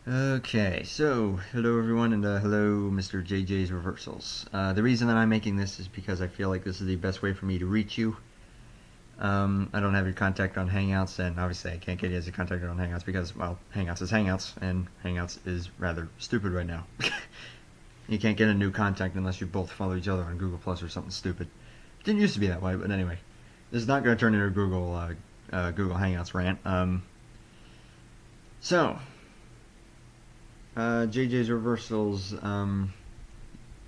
Okay, so hello everyone, and hello Mr. JJ's Reversals. The reason that I'm making this is because I feel like this is the best way for me to reach you. I don't have your contact on Hangouts, and obviously I can't get you as a contact on Hangouts because, well, Hangouts is Hangouts, and Hangouts is rather stupid right now. You can't get a new contact unless you both follow each other on Google Plus or something stupid. It didn't used to be that way, but anyway, this is not going to turn into a Google Hangouts rant. So JJ's Reversals,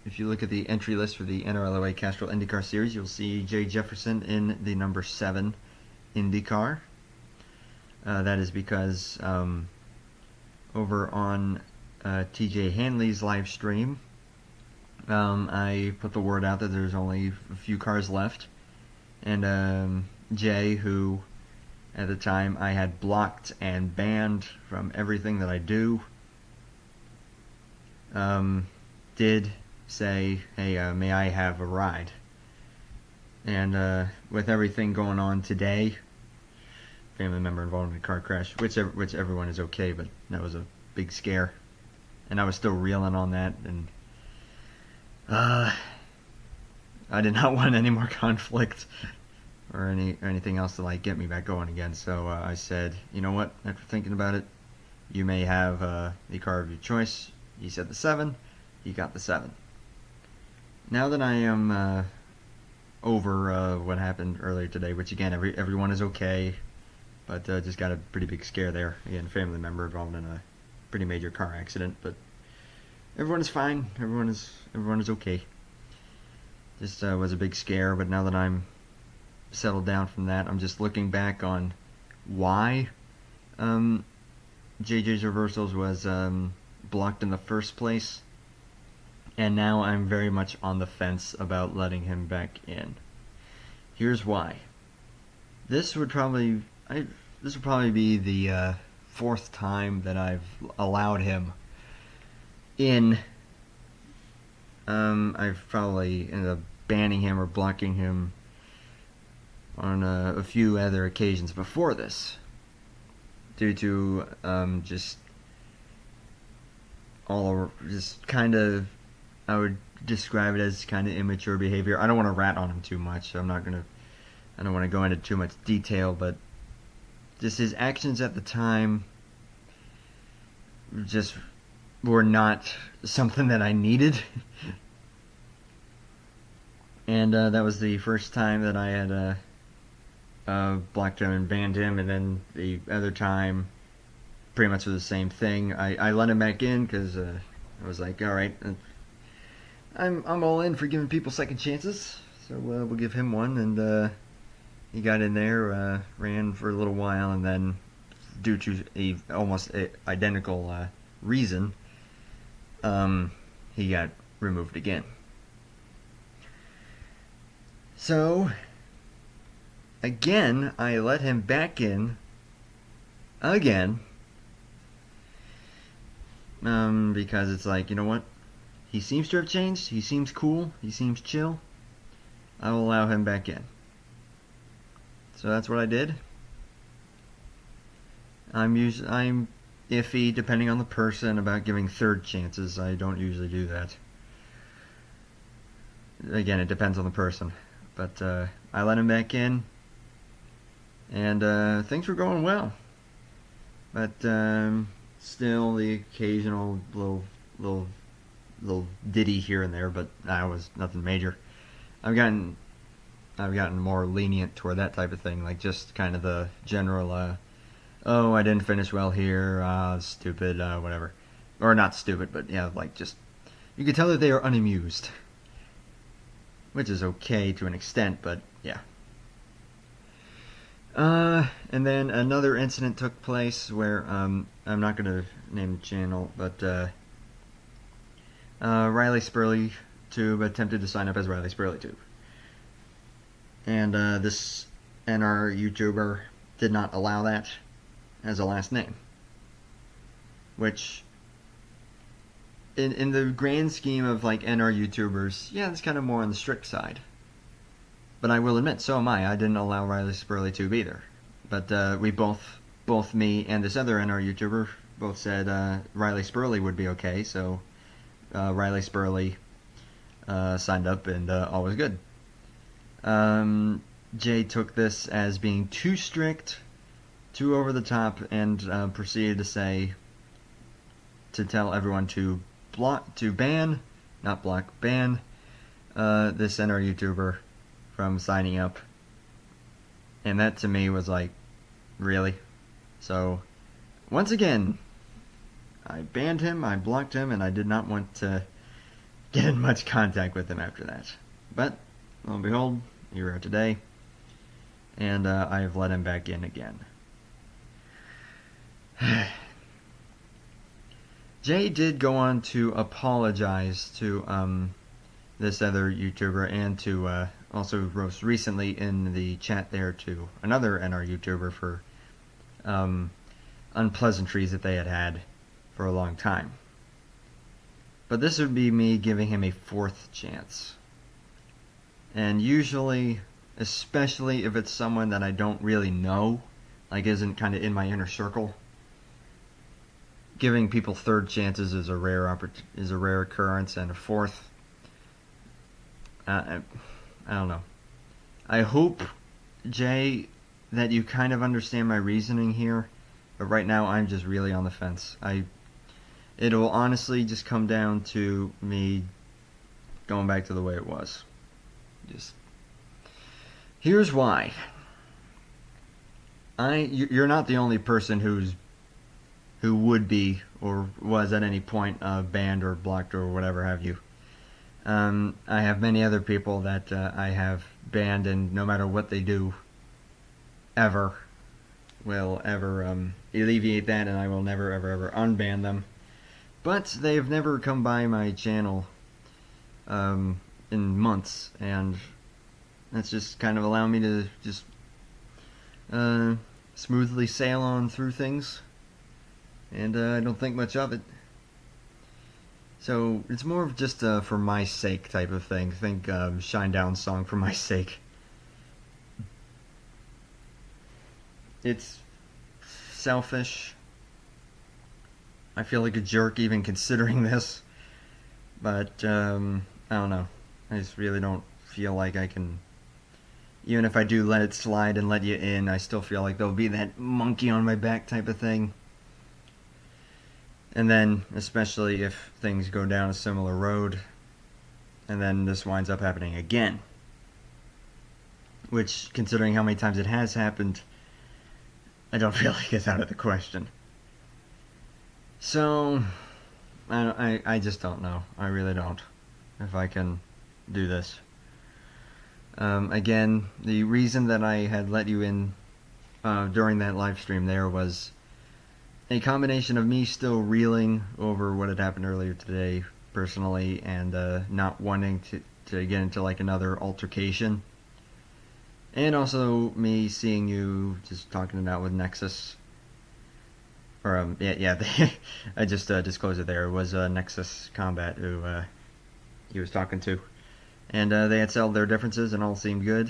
if you look at the entry list for the NRLOA Castrol IndyCar Series, you'll see Jay Jefferson in the number 7 IndyCar. That is because over on TJ Hanley's live stream, I put the word out that there's only a few cars left. And Jay, who at the time I had blocked and banned from everything that I do, did say, hey, may I have a ride? And with everything going on today, family member involved in a car crash, which everyone is okay, but that was a big scare, and I was still reeling on that, and I did not want any more conflict or anything else to like get me back going again. So I said, you know what? After thinking about it, you may have the car of your choice. He said the 7. He got the 7. Now that I am over what happened earlier today, which again, everyone is okay, but just got a pretty big scare there. Again, a family member involved in a pretty major car accident, but everyone is fine. Everyone is okay. Just was a big scare, but now that I'm settled down from that, I'm just looking back on why JJ's Reversals was blocked in the first place, and now I'm very much on the fence about letting him back in. Here's why. This would probably be the 4th time that I've allowed him in. I've probably ended up banning him or blocking him on a few other occasions before this, due to just kind of, I would describe it as kind of immature behavior. I don't want to rat on him too much, so I don't want to go into too much detail, but just his actions at the time just were not something that I needed. And that was the first time that I had blocked him and banned him, and then the other time pretty much was the same thing. I let him back in because I was like, all right, I'm all in for giving people second chances, so we'll give him one. And he got in there, ran for a little while, and then due to almost identical reason, he got removed again. So again, I let him back in again, because it's like, you know what? He seems to have changed. He seems cool. He seems chill. I will allow him back in. So that's what I did. I'm iffy, depending on the person, about giving third chances. I don't usually do that. Again, it depends on the person. But I let him back in, and things were going well. But still, the occasional little ditty here and there, but that was nothing major. I've gotten more lenient toward that type of thing, like just kind of the general, oh, I didn't finish well here, stupid, whatever. Or not stupid, but yeah, like just, you could tell that they are unamused. Which is okay to an extent, but yeah. And then another incident took place where, I'm not going to name the channel, but Riley Spurley Tube attempted to sign up as Riley Spurley Tube. And this NR YouTuber did not allow that as a last name. Which, in the grand scheme of like NR YouTubers, yeah, it's kind of more on the strict side. But I will admit, so am I. I didn't allow Riley Spurley Tube either. But we both both me and this other NR YouTuber both said Riley Spurley would be okay, so Riley Spurley signed up, and all was good. Jay took this as being too strict, too over the top, and proceeded to tell everyone to ban this NR YouTuber from signing up. And that to me was like, really? So, once again, I banned him, I blocked him, and I did not want to get in much contact with him after that. But, lo and behold, here we are today, and I have let him back in again. Jay did go on to apologize to this other YouTuber, and to also most recently in the chat there to another NR YouTuber for unpleasantries that they had for a long time. But this would be me giving him a fourth chance. And usually, especially if it's someone that I don't really know, like isn't kind of in my inner circle, giving people third chances is a rare occurrence, and a fourth, I don't know. I hope, Jay, that you kind of understand my reasoning here, but right now I'm just really on the fence. It will honestly just come down to me going back to the way it was. Just here's why. You're not the only person who would be or was at any point banned or blocked or whatever have you. I have many other people that I have banned, and no matter what they do, will ever alleviate that, and I will never ever unban them. But they have never come by my channel in months, and that's just kind of allowed me to just smoothly sail on through things, and I don't think much of it. So it's more of just for my sake type of thing. Think Shinedown song, For My Sake. It's selfish. I feel like a jerk even considering this, but I don't know. I just really don't feel like I can. Even if I do let it slide and let you in, I still feel like there'll be that monkey on my back type of thing. And then, especially if things go down a similar road, and then this winds up happening again. Which, considering how many times it has happened, I don't feel like it's out of the question. So, I just don't know. I really don't. If I can do this. Again, the reason that I had let you in during that live stream there was a combination of me still reeling over what had happened earlier today personally, and not wanting to get into like another altercation, and also me seeing you just talking it out with Nexus, or I just disclosed it there. It was Nexus Combat who he was talking to, and they had settled their differences and all seemed good.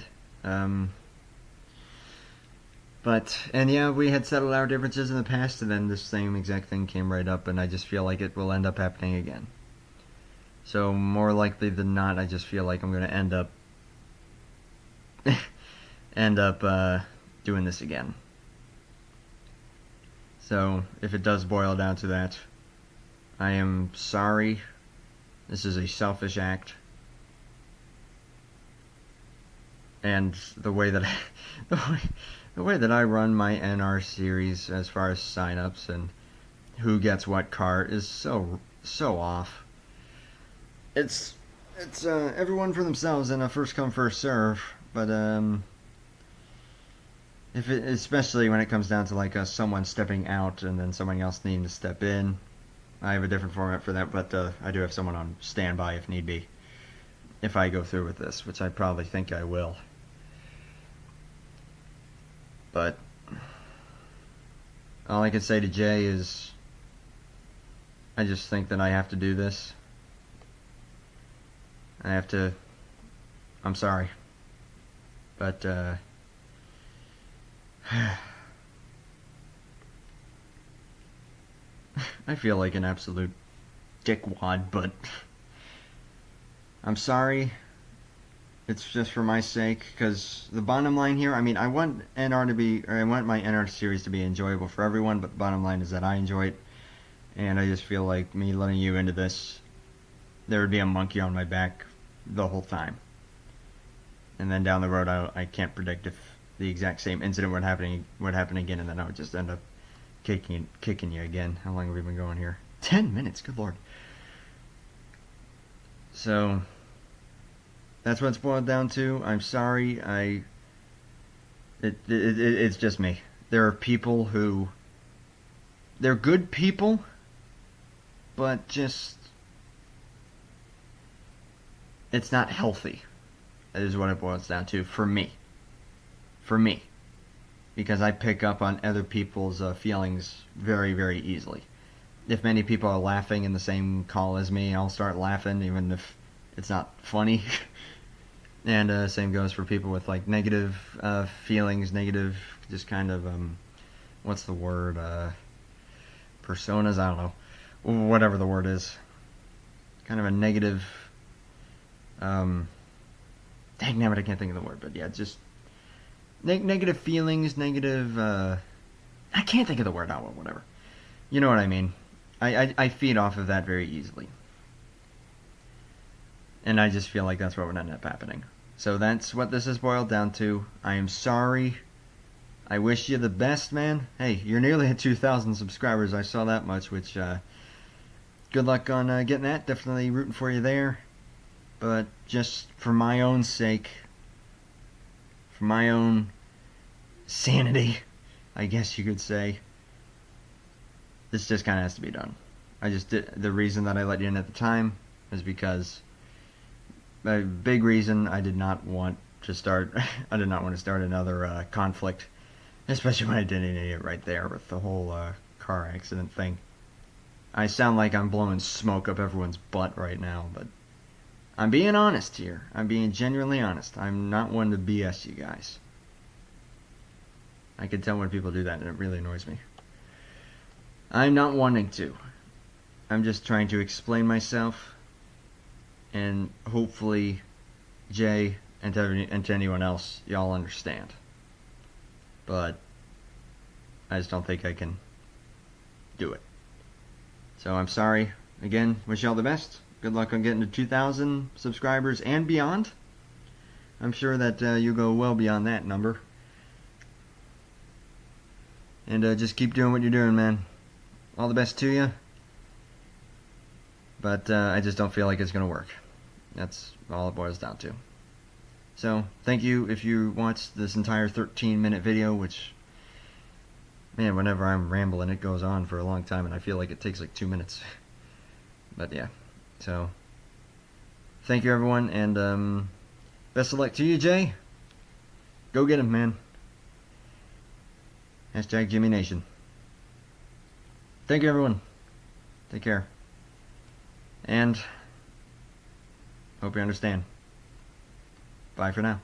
And yeah, we had settled our differences in the past, and then this same exact thing came right up, and I just feel like it will end up happening again. So more likely than not, I just feel like I'm going to end up doing this again. So if it does boil down to that, I am sorry. This is a selfish act, and the way that the way that I run my NR series as far as signups and who gets what card is so off. It's everyone for themselves and a first come first serve, but especially when it comes down to like someone stepping out and then someone else needing to step in, I have a different format for that, but I do have someone on standby if need be, if I go through with this, which I probably think I will. But all I can say to Jay is I just think that I have to do this. I'm sorry. But I feel like an absolute dickwad, but I'm sorry. It's just for my sake, because the bottom line here, I mean, I want my NR series to be enjoyable for everyone, but the bottom line is that I enjoy it, and I just feel like me letting you into this, there would be a monkey on my back the whole time. And then down the road, I can't predict if the exact same incident would happen again, and then I would just end up kicking you again. How long have we been going here? 10 minutes, good lord. So that's what it's boiled down to. I'm sorry. It's just me. There are people who, they're good people, but just, it's not healthy. That is what it boils down to for me. For me. Because I pick up on other people's feelings very, very easily. If many people are laughing in the same call as me, I'll start laughing even if it's not funny. And same goes for people with like negative feelings, negative, just kind of, what's the word, personas, I don't know, whatever the word is. Kind of a negative, dang nabbit, I can't think of the word, but yeah, just negative feelings, negative, I can't think of the word, oh, whatever. You know what I mean. I feed off of that very easily. And I just feel like that's what would end up happening. So that's what this is boiled down to. I am sorry. I wish you the best, man. Hey, you're nearly at 2,000 subscribers. I saw that much, which, good luck on getting that. Definitely rooting for you there. But just for my own sake, for my own sanity, I guess you could say, this just kind of has to be done. The reason that I let you in at the time is because a big reason I did not want to start another conflict, especially when I didn't need it right there with the whole car accident thing. I sound like I'm blowing smoke up everyone's butt right now, but I'm being honest here. I'm being genuinely honest. I'm not one to BS you guys. I can tell when people do that, and it really annoys me. I'm not wanting to. I'm just trying to explain myself, and hopefully Jay and to anyone else, y'all understand. But I just don't think I can do it. So I'm sorry. Again, wish y'all the best. Good luck on getting to 2,000 subscribers and beyond. I'm sure that you'll go well beyond that number. And just keep doing what you're doing, man. All the best to you. But I just don't feel like it's going to work. That's all it boils down to. So, thank you if you watched this entire 13-minute video, which, man, whenever I'm rambling, it goes on for a long time, and I feel like it takes like 2 minutes. But yeah, so, thank you, everyone, and best of luck to you, Jay. Go get him, man. Hashtag Jimmy Nation. Thank you, everyone. Take care. And hope you understand. Bye for now.